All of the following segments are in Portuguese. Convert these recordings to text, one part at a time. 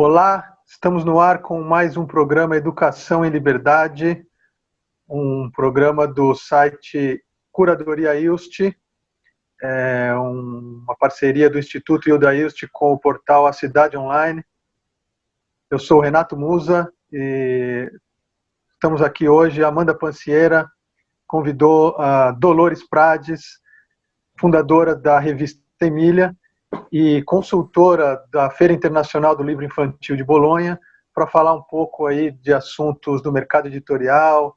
Olá, estamos no ar com mais um programa Educação em Liberdade, um programa do site Curadoria ILST, uma parceria do Instituto Hilda Ilst com o portal A Cidade Online. Eu sou o Renato Musa e estamos aqui hoje. A Amanda Pancieira convidou a Dolores Prades, fundadora da revista Emília e consultora da Feira Internacional do Livro Infantil de Bolonha, para falar um pouco aí de assuntos do mercado editorial,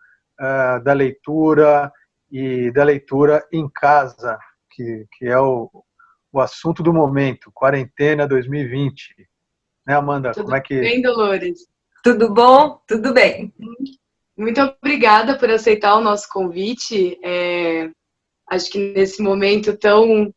da leitura e da leitura em casa, que é o assunto do momento, quarentena 2020. Né, Amanda? Tudo como é que... bem, Dolores? Tudo bom? Tudo bem. Muito obrigada por aceitar o nosso convite. Acho que nesse momento tão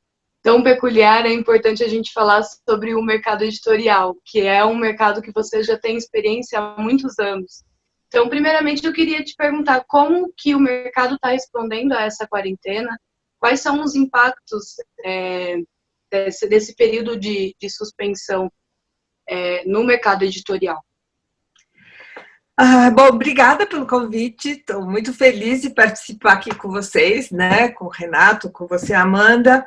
peculiar é importante a gente falar sobre o mercado editorial, que é um mercado que você já tem experiência há muitos anos. Então, primeiramente, eu queria te perguntar como que o mercado está respondendo a essa quarentena, quais são os impactos desse período de suspensão no mercado editorial. Bom, obrigada pelo convite, estou muito feliz de participar aqui com vocês, né, com o Renato, com você, Amanda.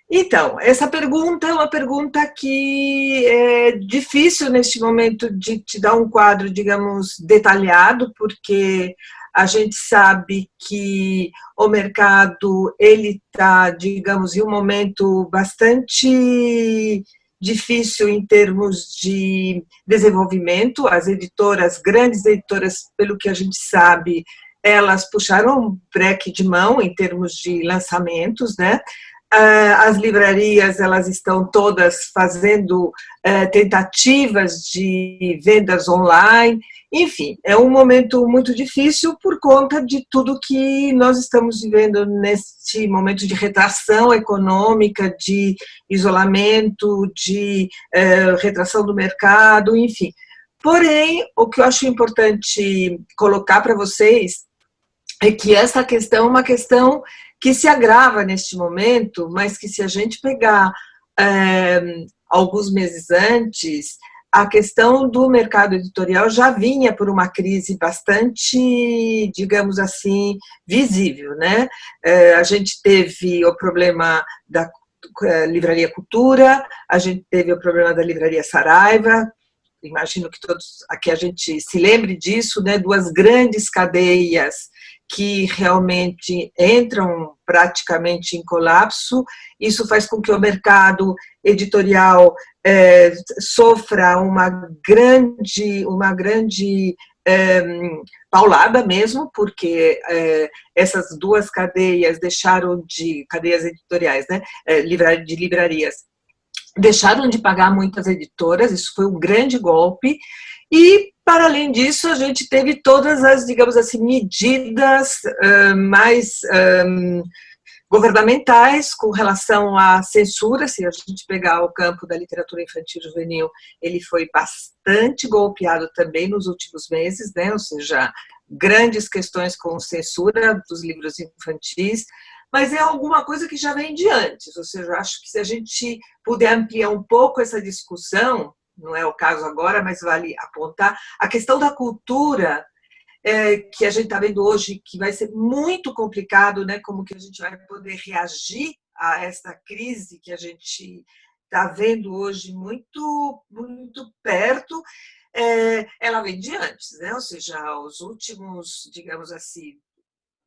Então, essa pergunta é uma pergunta que é difícil neste momento de te dar um quadro, digamos, detalhado, porque a gente sabe que o mercado, ele está, digamos, em um momento bastante difícil em termos de desenvolvimento. As editoras, grandes editoras, pelo que a gente sabe, elas puxaram um breque de mão em termos de lançamentos, né? As livrarias, elas estão todas fazendo tentativas de vendas online. Enfim, é um momento muito difícil por conta de tudo que nós estamos vivendo neste momento de retração econômica, de isolamento, de retração do mercado, enfim. Porém, o que eu acho importante colocar para vocês é que essa questão é uma questão que se agrava neste momento, mas que se a gente pegar alguns meses antes, a questão do mercado editorial já vinha por uma crise bastante, digamos assim, visível, né? A gente teve o problema da Livraria Cultura, a gente teve o problema da Livraria Saraiva, imagino que todos aqui a gente se lembre disso, né? Duas grandes cadeias que realmente entram praticamente em colapso. Isso faz com que o mercado editorial sofra uma grande paulada mesmo, porque essas duas cadeias deixaram de, cadeias editoriais, né, de livrarias, deixaram de pagar muitas editoras, isso foi um grande golpe. E, para além disso, a gente teve todas as, digamos assim, medidas mais governamentais com relação à censura. Se a gente pegar o campo da literatura infantil e juvenil, ele foi bastante golpeado também nos últimos meses, né? Ou seja, grandes questões com censura dos livros infantis, mas é alguma coisa que já vem de antes. Ou seja, eu acho que se a gente puder ampliar um pouco essa discussão, não é o caso agora, mas vale apontar, a questão da cultura, que a gente está vendo hoje, que vai ser muito complicado, né, como que a gente vai poder reagir a essa crise que a gente está vendo hoje muito, muito perto, ela vem de antes, né? Ou seja, os últimos, digamos assim,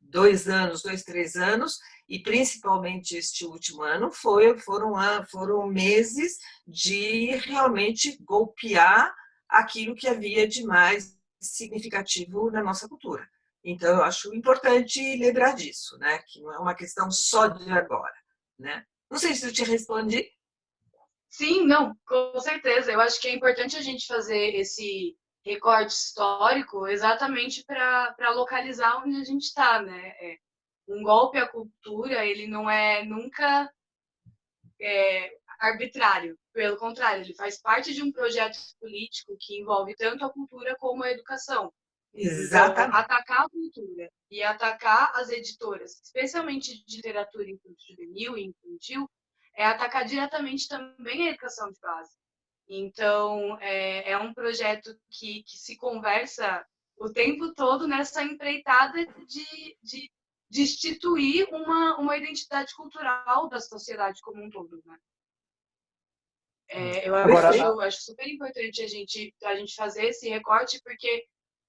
2 anos, 2, 3 anos, e principalmente este último ano, foram meses de realmente golpear aquilo que havia de mais significativo na nossa cultura. Então, eu acho importante lembrar disso, né? Que não é uma questão só de agora, né? Não sei se eu te respondi. Sim, não, com certeza. Eu acho que é importante a gente fazer esse recorte histórico exatamente para localizar onde a gente está, né? Um golpe à cultura, ele não é nunca arbitrário. Pelo contrário, ele faz parte de um projeto político que envolve tanto a cultura como a educação. Então, Exatamente. atacar a cultura e atacar as editoras, especialmente de literatura infantil juvenil e infantil, é atacar diretamente também a educação de base. Então, é um projeto que se conversa o tempo todo nessa empreitada de instituir uma identidade cultural da sociedade como um todo, né? Eu acho super importante a gente fazer esse recorte, porque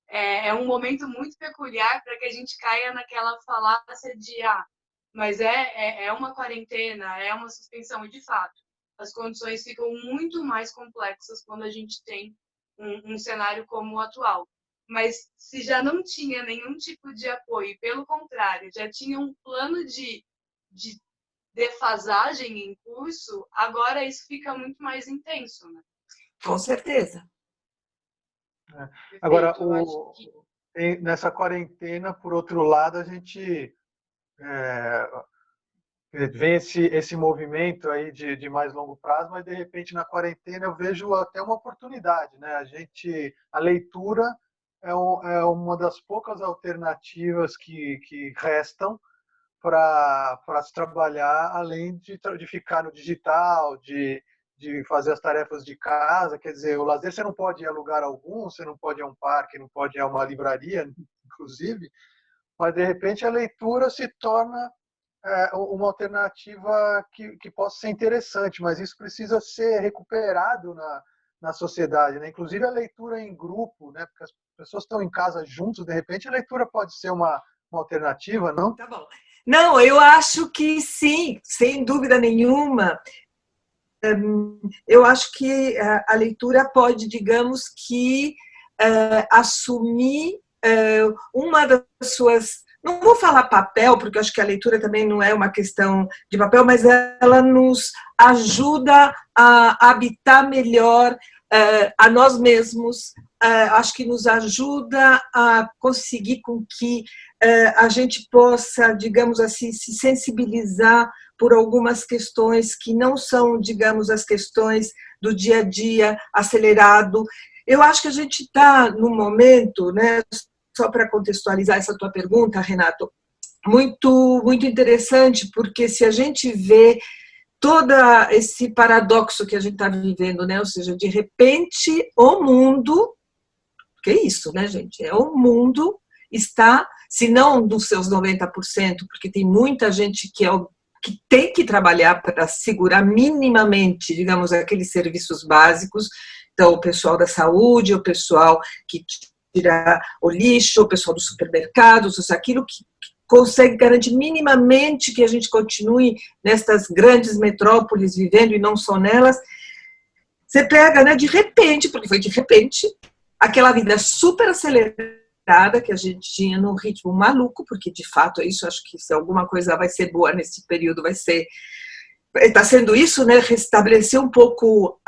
é um momento muito peculiar para que a gente caia naquela falácia de mas é uma quarentena, é uma suspensão, e de fato as condições ficam muito mais complexas quando a gente tem um cenário como o atual. Mas se já não tinha nenhum tipo de apoio, pelo contrário, já tinha um plano de defasagem em curso, agora isso fica muito mais intenso, né? Com certeza. Agora, nessa quarentena, por outro lado, a gente vê esse movimento aí de mais longo prazo, mas de repente na quarentena eu vejo até uma oportunidade, né? A leitura é uma das poucas alternativas que restam para se trabalhar, além de ficar no digital, de fazer as tarefas de casa. Quer dizer, o lazer você não pode ir a lugar algum, você não pode ir a um parque, não pode ir a uma livraria, inclusive, mas de repente a leitura se torna uma alternativa que possa ser interessante, mas isso precisa ser recuperado na sociedade, né? Inclusive a leitura em grupo, né? Porque as pessoas estão em casa juntos, de repente a leitura pode ser uma alternativa, não? Tá bom. Não, eu acho que sim, sem dúvida nenhuma. Eu acho que a leitura pode, digamos que, assumir uma das suas... Não vou falar papel, porque eu acho que a leitura também não é uma questão de papel, mas ela nos ajuda a habitar melhor a nós mesmos, acho que nos ajuda a conseguir com que a gente possa, digamos assim, se sensibilizar por algumas questões que não são, digamos, as questões do dia a dia acelerado. Eu acho que a gente está num momento, né, só para contextualizar essa tua pergunta, Renato, muito, muito interessante, porque se a gente vê todo esse paradoxo que a gente está vivendo, né? Ou seja, de repente o mundo, que é isso, né, gente? O mundo está, se não dos seus 90%, porque tem muita gente que tem que trabalhar para segurar minimamente, digamos, aqueles serviços básicos. Então, o pessoal da saúde, o pessoal que tira o lixo, o pessoal do supermercado, aquilo que consegue garantir minimamente que a gente continue nestas grandes metrópoles vivendo e não só nelas. Você pega, né, de repente, porque foi de repente, aquela vida super acelerada que a gente tinha num ritmo maluco, porque de fato é isso, acho que se alguma coisa vai ser boa nesse período, está sendo isso, né, restabelecer um pouco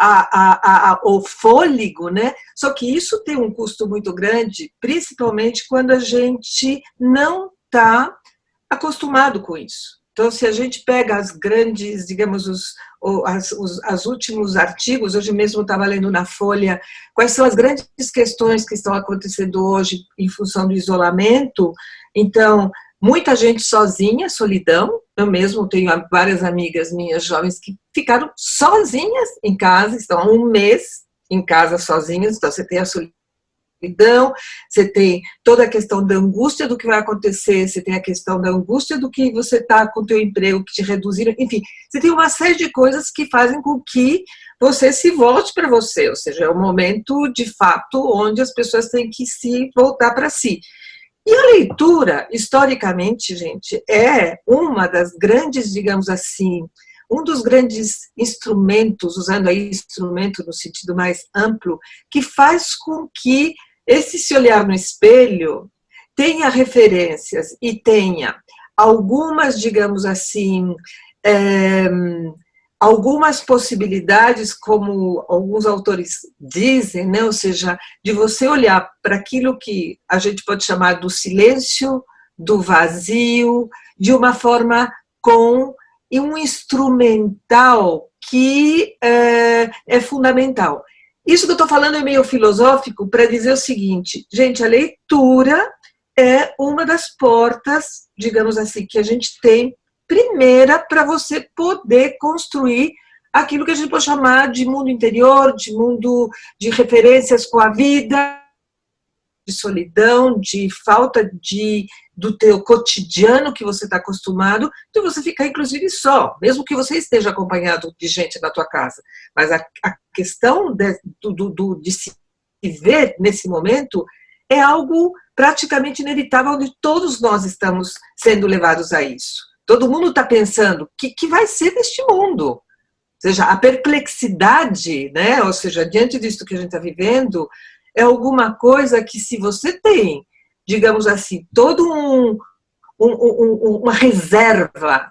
o fôlego, né, só que isso tem um custo muito grande, principalmente quando a gente não está acostumado com isso. Então, se a gente pega as grandes, digamos, os últimos artigos, hoje mesmo eu estava lendo na Folha, quais são as grandes questões que estão acontecendo hoje em função do isolamento. Então, muita gente sozinha, solidão. Eu mesmo tenho várias amigas minhas jovens que ficaram sozinhas em casa, estão há um mês em casa sozinhas, então você tem a solidão, você tem toda a questão da angústia do que vai acontecer, você tem a questão da angústia do que você está com o teu emprego, que te reduziram, enfim, você tem uma série de coisas que fazem com que você se volte para você, ou seja, é um momento, de fato, onde as pessoas têm que se voltar para si. E a leitura, historicamente, gente, é uma das grandes, digamos assim, um dos grandes instrumentos, usando aí instrumento no sentido mais amplo, que faz com que esse se olhar no espelho tenha referências e tenha algumas, digamos assim, algumas possibilidades, como alguns autores dizem, né? Ou seja, de você olhar para aquilo que a gente pode chamar do silêncio, do vazio, de uma forma com um instrumental que é fundamental. Isso que eu estou falando é meio filosófico para dizer o seguinte, gente, a leitura é uma das portas, digamos assim, que a gente tem primeira para você poder construir aquilo que a gente pode chamar de mundo interior, de mundo de referências com a vida, de solidão, de falta do teu cotidiano que você está acostumado, de você ficar inclusive só, mesmo que você esteja acompanhado de gente na tua casa. Mas a questão de se ver nesse momento é algo praticamente inevitável, onde todos nós estamos sendo levados a isso. Todo mundo está pensando o que vai ser deste mundo. Ou seja, a perplexidade, né? Ou seja, diante disso que a gente está vivendo, é alguma coisa que, se você tem, digamos assim, todo uma reserva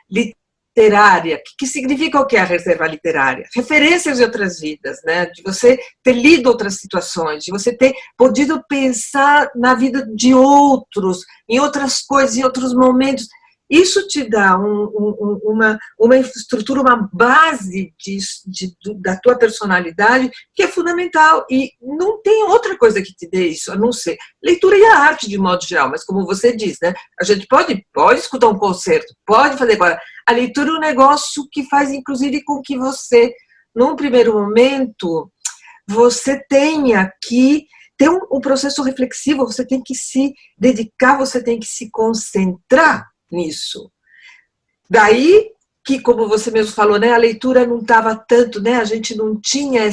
literária. Que significa o que é a reserva literária? Referências de outras vidas, né? De você ter lido outras situações, de você ter podido pensar na vida de outros, em outras coisas, em outros momentos. Isso te dá uma estrutura, uma base da tua personalidade que é fundamental. E não tem outra coisa que te dê isso, a não ser leitura e a arte, de modo geral. Mas, como você diz, né, a gente pode escutar um concerto, pode fazer agora. A leitura é um negócio que faz, inclusive, com que você, num primeiro momento, você tenha que ter um processo reflexivo, você tem que se dedicar, você tem que se concentrar nisso. Daí que, como você mesmo falou, né, a leitura não estava tanto, né, a gente não tinha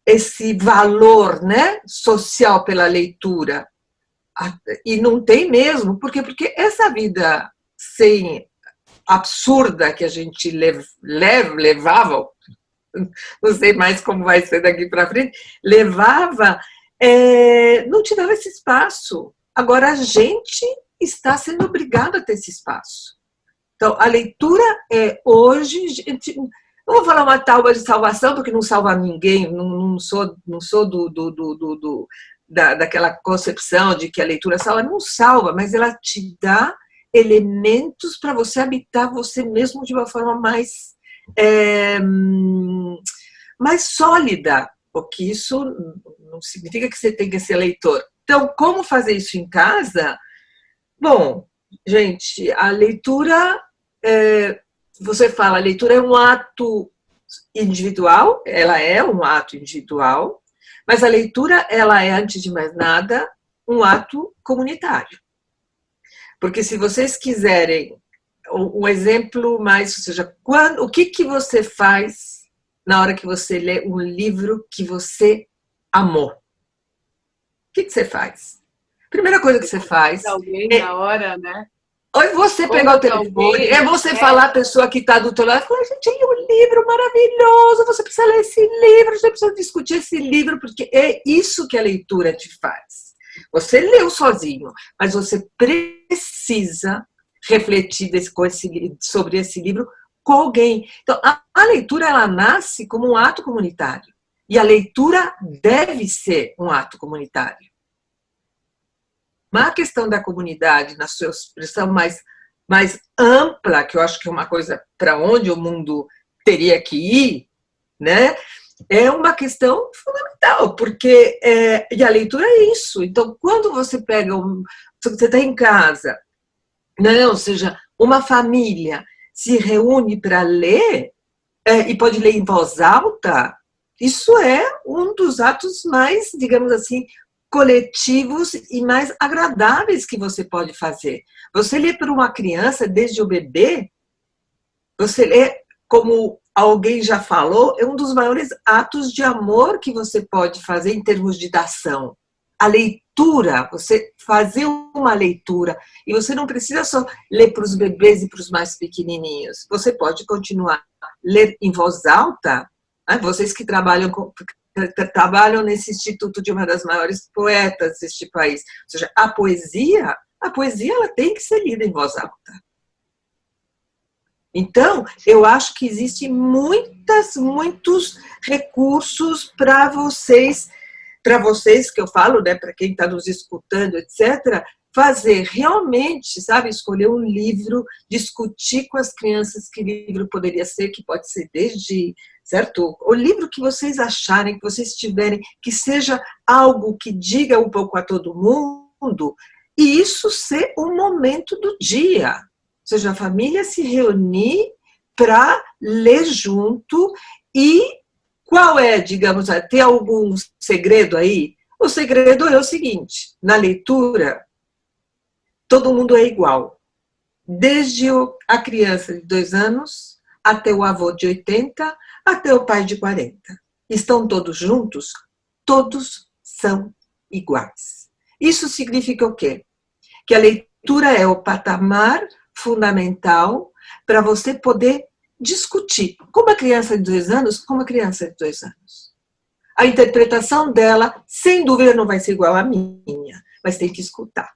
esse valor, né, social pela leitura. E não tem mesmo, porque essa vida absurda que a gente levava, não sei mais como vai ser daqui para frente, levava, não te dava esse espaço. Agora a gente está sendo obrigado a ter esse espaço. Então, a leitura é hoje, gente, não vou falar uma tábua de salvação, porque não salva ninguém, não sou daquela concepção de que a leitura salva, não salva, mas ela te dá elementos para você habitar você mesmo de uma forma mais sólida, porque isso não significa que você tem que ser leitor. Então, como fazer isso em casa? Bom, gente, a leitura, você fala, a leitura é um ato individual, ela é um ato individual, mas a leitura, ela é, antes de mais nada, um ato comunitário. Porque se vocês quiserem um exemplo mais, ou seja, o que você faz na hora que você lê um livro que você amou? O que você faz? Primeira coisa que você faz alguém na hora, né? Ou você pegar o telefone, é você falar a pessoa que está do outro lado, falar, gente, tem um livro maravilhoso, você precisa ler esse livro, a gente precisa discutir esse livro, porque é isso que a leitura te faz. Você leu sozinho, mas você precisa refletir sobre esse livro com alguém. Então, a leitura, ela nasce como um ato comunitário. E a leitura deve ser um ato comunitário. Mas a questão da comunidade, na sua expressão mais ampla, que eu acho que é uma coisa para onde o mundo teria que ir, né? É uma questão fundamental, porque e a leitura é isso. Então, quando você pega, você está em casa, né? Ou seja, uma família se reúne para ler, e pode ler em voz alta, isso é um dos atos mais, digamos assim, coletivos e mais agradáveis que você pode fazer. Você lê para uma criança, desde o bebê, você lê, como alguém já falou, é um dos maiores atos de amor que você pode fazer em termos de dação. A leitura, você fazer uma leitura, e você não precisa só ler para os bebês e para os mais pequenininhos, você pode continuar a ler em voz alta, né? Vocês que trabalham nesse instituto de uma das maiores poetas deste país, ou seja, a poesia ela tem que ser lida em voz alta. Então, eu acho que existem muitos recursos para vocês que eu falo, né, para quem está nos escutando, etc., fazer realmente, sabe, escolher um livro, discutir com as crianças que livro poderia ser, que pode ser desde, certo? O livro que vocês acharem, que vocês tiverem, que seja algo que diga um pouco a todo mundo, e isso ser um momento do dia. seja, a família se reunir para ler junto. E qual é, digamos, tem algum segredo aí? O segredo é o seguinte, na leitura, todo mundo é igual. Desde a criança de 2 anos, até o avô de 80, até o pai de 40. Estão todos juntos? Todos são iguais. Isso significa o quê? Que a leitura é o patamar fundamental para você poder discutir com uma criança de 2 anos, com uma criança de 2 anos. A interpretação dela, sem dúvida, não vai ser igual à minha, mas tem que escutar,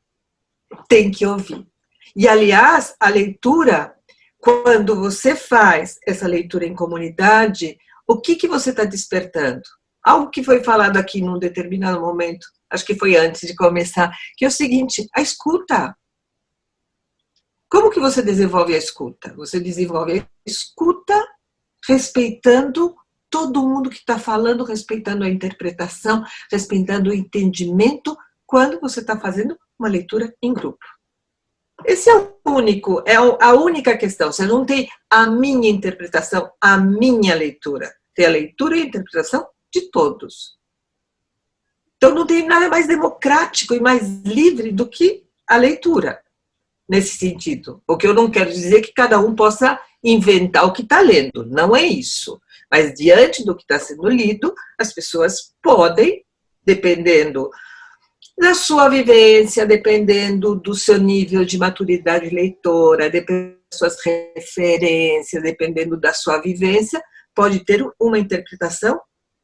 tem que ouvir. E, aliás, a leitura, quando você faz essa leitura em comunidade, o que você está despertando? Algo que foi falado aqui num determinado momento, acho que foi antes de começar, que é o seguinte, a escuta. Como que você desenvolve a escuta? Você desenvolve a escuta respeitando todo mundo que está falando, respeitando a interpretação, respeitando o entendimento, quando você está fazendo uma leitura em grupo. Esse é a única questão. Você não tem a minha interpretação, a minha leitura. Tem a leitura e a interpretação de todos. Então não tem nada mais democrático e mais livre do que a leitura, nesse sentido. O que eu não quero dizer é que cada um possa inventar o que está lendo, não é isso. Mas diante do que está sendo lido, as pessoas podem, dependendo da sua vivência, dependendo do seu nível de maturidade leitora, dependendo das suas referências, dependendo da sua vivência, pode ter uma interpretação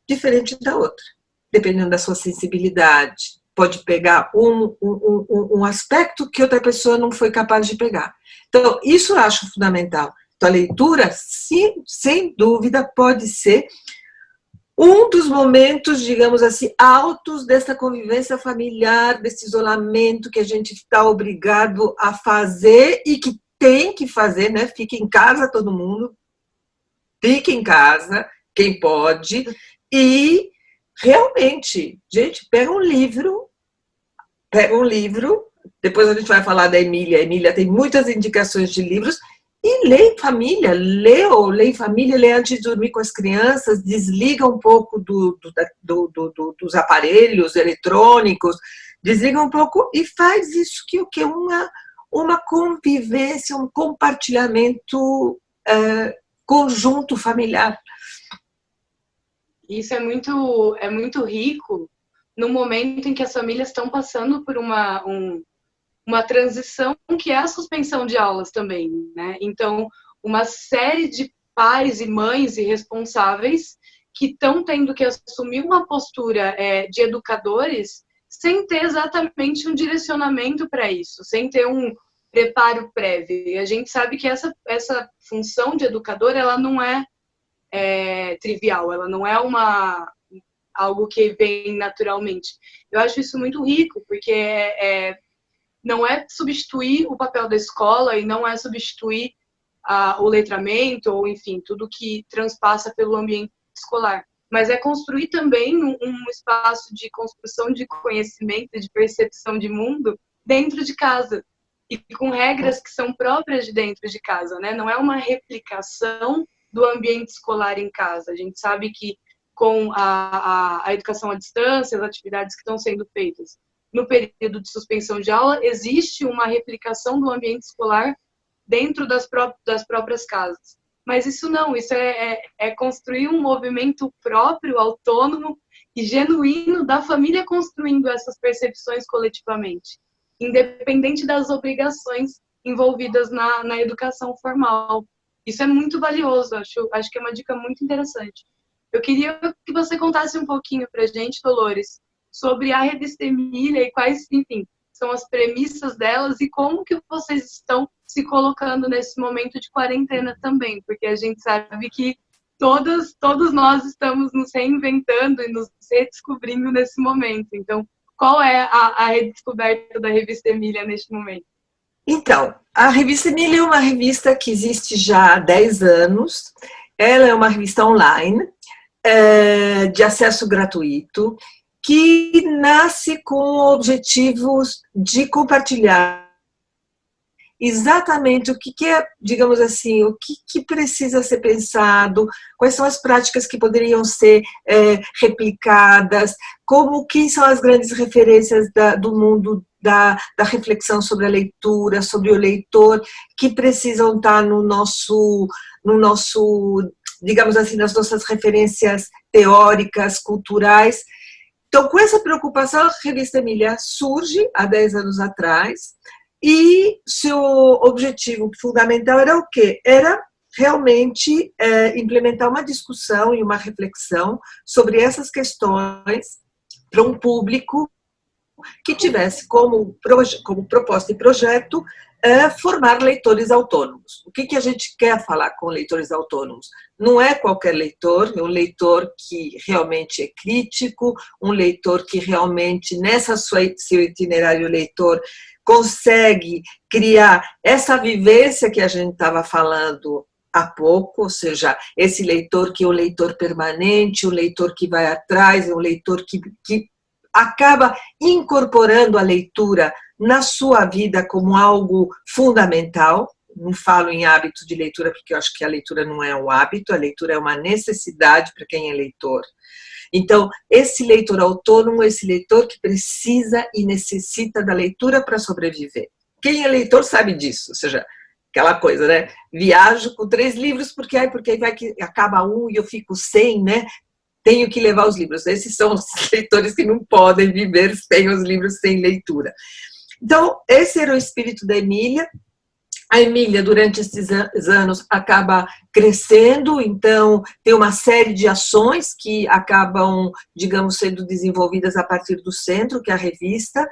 diferente da outra, dependendo da sua sensibilidade. Pode pegar um aspecto que outra pessoa não foi capaz de pegar. Então, isso eu acho fundamental. Então, a leitura, sim, sem dúvida, pode ser um dos momentos, digamos assim, altos dessa convivência familiar, desse isolamento que a gente está obrigado a fazer e que tem que fazer, né? Fique em casa todo mundo, fique em casa, quem pode, e realmente, gente, pega um livro, depois a gente vai falar da Emília. A Emília tem muitas indicações de livros, e lê em família, lê em família, lê antes de dormir com as crianças, desliga um pouco dos aparelhos eletrônicos, desliga um pouco e faz isso que o que é uma convivência, um compartilhamento conjunto familiar. Isso é muito rico no momento em que as famílias estão passando por uma transição que é a suspensão de aulas também, né? Então, uma série de pais e mães irresponsáveis que estão tendo que assumir uma postura de educadores sem ter exatamente um direcionamento para isso, sem ter um preparo prévio. E a gente sabe que essa função de educador, ela não é trivial, ela não é algo que vem naturalmente. Eu acho isso muito rico, porque não é substituir o papel da escola e não é substituir o letramento ou, enfim, tudo que transpassa pelo ambiente escolar. Mas é construir também um espaço de construção de conhecimento, de percepção de mundo dentro de casa e com regras que são próprias de dentro de casa, né? Não é uma replicação do ambiente escolar em casa. A gente sabe que com a educação à distância, as atividades que estão sendo feitas no período de suspensão de aula, existe uma replicação do ambiente escolar dentro das próprias casas. Mas isso não, isso é construir um movimento próprio, autônomo e genuíno da família construindo essas percepções coletivamente, independente das obrigações envolvidas na educação formal. Isso é muito valioso, acho que é uma dica muito interessante. Eu queria que você contasse um pouquinho para a gente, Dolores, sobre a revista Emília e quais, enfim, são as premissas delas e como que vocês estão se colocando nesse momento de quarentena também, porque a gente sabe que todos nós estamos nos reinventando e nos redescobrindo nesse momento. Então, qual é a redescoberta da revista Emília neste momento? Então, a revista Emília é uma revista que existe já há 10 anos. Ela é uma revista online, de acesso gratuito, que nasce com objetivos de compartilhar exatamente o que é, digamos assim, o que precisa ser pensado, quais são as práticas que poderiam ser replicadas, quem são as grandes referências do mundo da reflexão sobre a leitura, sobre o leitor, que precisam estar no nosso, digamos assim, nas nossas referências teóricas, culturais. Então, com essa preocupação, a revista Emília surge há 10 anos atrás, e seu objetivo fundamental era o quê? Era realmente implementar uma discussão e uma reflexão sobre essas questões para um público que tivesse como proposta e projeto formar leitores autônomos. O que a gente quer falar com leitores autônomos? Não é qualquer leitor, é um leitor que realmente é crítico, um leitor que realmente, seu itinerário leitor, consegue criar essa vivência que a gente estava falando há pouco, ou seja, esse leitor que é um leitor permanente, um leitor que vai atrás, um leitor que acaba incorporando a leitura na sua vida como algo fundamental. Não falo em hábito de leitura, porque eu acho que a leitura não é um hábito, a leitura é uma necessidade para quem é leitor. Então, esse leitor autônomo, esse leitor que precisa e necessita da leitura para sobreviver. Quem é leitor sabe disso, ou seja, aquela coisa, né? Viajo com 3 livros, porque vai que acaba um e eu fico sem, né? Tenho que levar os livros. Esses são os leitores que não podem viver sem os livros, sem leitura. Então, esse era o espírito da Emília. A Emília, durante esses anos, acaba crescendo, então tem uma série de ações que acabam, digamos, sendo desenvolvidas a partir do centro, que é a revista.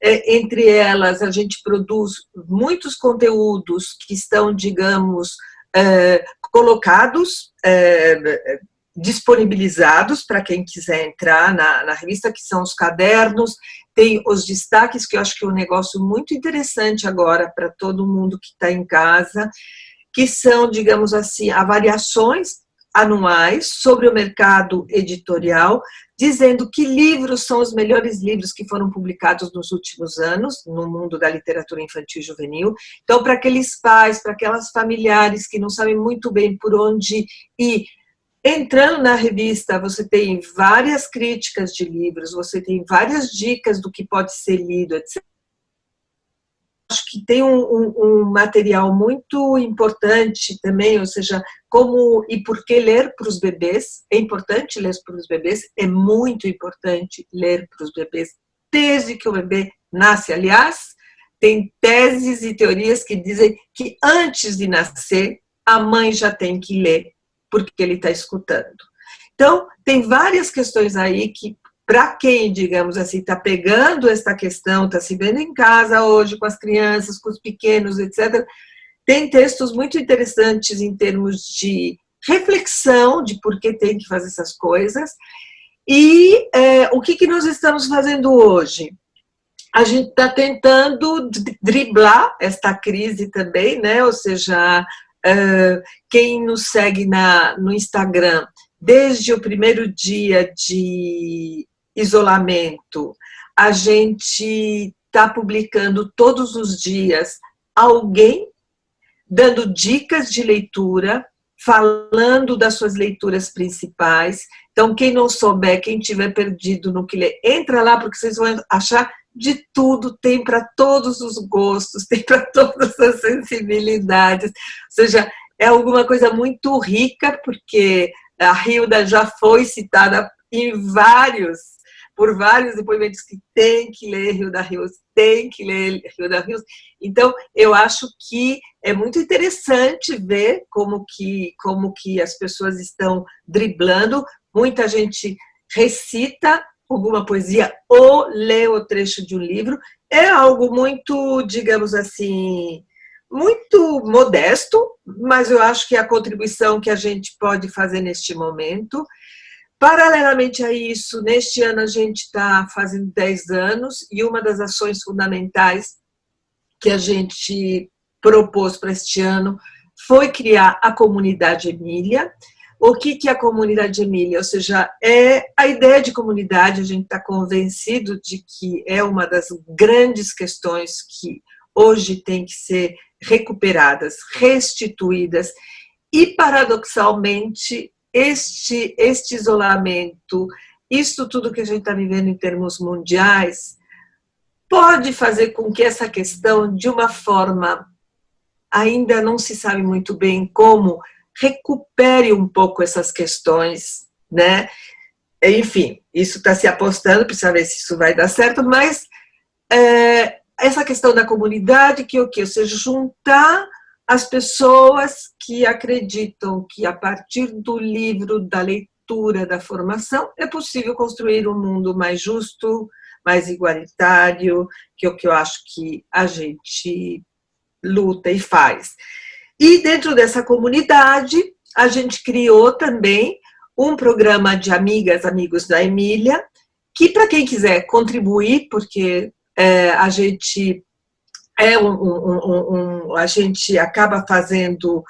Entre elas, a gente produz muitos conteúdos que estão, digamos, colocados, disponibilizados para quem quiser entrar na revista, que são os cadernos, tem os destaques, que eu acho que é um negócio muito interessante agora para todo mundo que está em casa, que são, digamos assim, avaliações anuais sobre o mercado editorial, dizendo que livros são os melhores livros que foram publicados nos últimos anos no mundo da literatura infantil e juvenil. Então, para aqueles pais, para aquelas familiares que não sabem muito bem por onde ir, entrando na revista, você tem várias críticas de livros, você tem várias dicas do que pode ser lido, etc. Acho que tem um material muito importante também, ou seja, como e por que ler para os bebês. É importante ler para os bebês, é muito importante ler para os bebês desde que o bebê nasce. Aliás, tem teses e teorias que dizem que antes de nascer, a mãe já tem que ler, porque ele está escutando. Então, tem várias questões aí que, para quem, digamos assim, está pegando esta questão, está se vendo em casa hoje com as crianças, com os pequenos, etc., tem textos muito interessantes em termos de reflexão de por que tem que fazer essas coisas. E o que nós estamos fazendo hoje? A gente está tentando driblar esta crise também, né? Ou seja, quem nos segue no Instagram, desde o primeiro dia de isolamento, a gente está publicando todos os dias alguém dando dicas de leitura, falando das suas leituras principais. Então, quem não souber, quem tiver perdido no que ler, entra lá, porque vocês vão achar de tudo, tem para todos os gostos, tem para todas as sensibilidades, ou seja, é alguma coisa muito rica, porque a Hilda já foi citada por vários depoimentos que tem que ler Hilda Hilst, tem que ler Hilda Hilst. Então, eu acho que é muito interessante ver como que as pessoas estão driblando. Muita gente recita alguma poesia ou lê o trecho de um livro. É algo muito, digamos assim, muito modesto, mas eu acho que é a contribuição que a gente pode fazer neste momento. Paralelamente a isso, neste ano a gente está fazendo 10 anos e uma das ações fundamentais que a gente propôs para este ano foi criar a Comunidade Emília. O que é a Comunidade Emília? Ou seja, é a ideia de comunidade, a gente está convencido de que é uma das grandes questões que hoje tem que ser recuperadas, restituídas. E, paradoxalmente, este isolamento, isso tudo que a gente está vivendo em termos mundiais, pode fazer com que essa questão, de uma forma, ainda não se sabe muito bem como, recupere um pouco essas questões, né? Enfim, isso está se apostando, precisa ver se isso vai dar certo, mas essa questão da comunidade, que o quê? Ou seja, juntar as pessoas que acreditam que a partir do livro, da leitura, da formação, é possível construir um mundo mais justo, mais igualitário, que é o que eu acho que a gente luta e faz. E dentro dessa comunidade, a gente criou também um programa de amigas, amigos da Emília, que para quem quiser contribuir, porque a gente a gente acaba fazendo um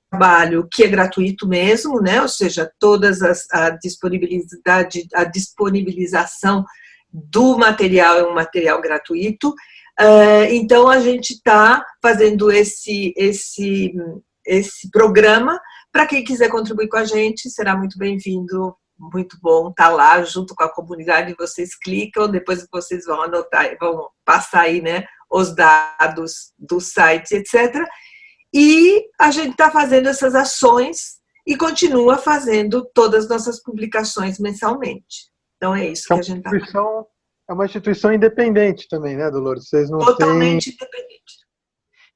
trabalho que é gratuito mesmo, né? Ou seja, todas a disponibilização do material é um material gratuito. Então a gente está fazendo esse programa. Para quem quiser contribuir com a gente, será muito bem-vindo. Muito bom estar lá junto com a comunidade. Vocês clicam, depois vocês vão anotar, vão passar aí, né, os dados do site, etc. E a gente está fazendo essas ações e continua fazendo todas as nossas publicações mensalmente. Então é isso que a gente está fazendo. É uma instituição independente também, né, Dolores? Vocês não Totalmente independente.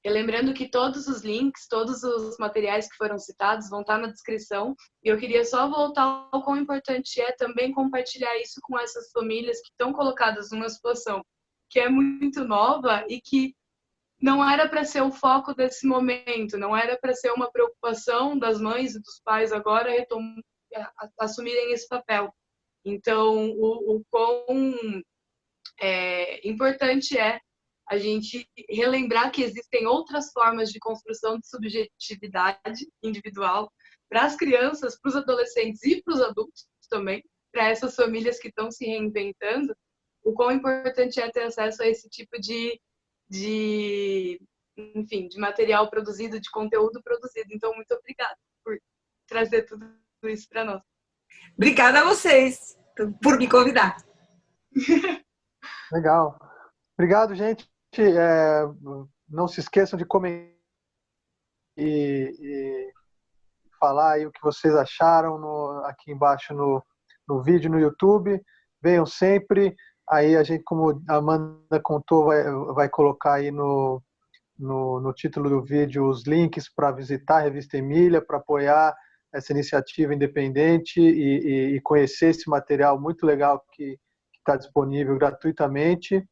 E lembrando que todos os links, todos os materiais que foram citados vão estar na descrição. E eu queria só voltar ao quão importante é também compartilhar isso com essas famílias que estão colocadas numa situação que é muito nova e que não era para ser o foco desse momento, não era para ser uma preocupação das mães e dos pais agora assumirem esse papel. Então, o quão importante é a gente relembrar que existem outras formas de construção de subjetividade individual para as crianças, para os adolescentes e para os adultos também, para essas famílias que estão se reinventando, o quão importante é ter acesso a esse tipo de material produzido, de conteúdo produzido. Então, muito obrigada por trazer tudo isso para nós. Obrigada a vocês por me convidar. Legal. Obrigado, gente. Não se esqueçam de comentar e falar aí o que vocês acharam aqui embaixo no vídeo no YouTube. Venham sempre. Aí a gente, como a Amanda contou, vai colocar aí no título do vídeo os links para visitar a Revista Emília, para apoiar essa iniciativa independente e conhecer esse material muito legal que está disponível gratuitamente.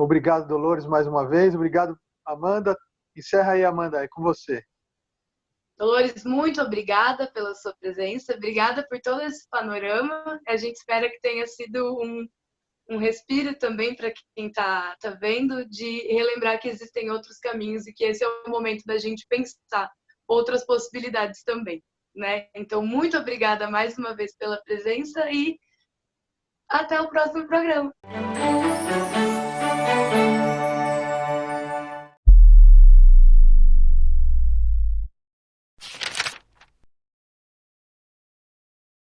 Obrigado, Dolores, mais uma vez. Obrigado, Amanda. Encerra aí, Amanda, é com você. Dolores, muito obrigada pela sua presença. Obrigada por todo esse panorama. A gente espera que tenha sido um respiro também para quem está vendo, de relembrar que existem outros caminhos e que esse é o momento da gente pensar outras possibilidades também, né? Então, muito obrigada mais uma vez pela presença e até o próximo programa.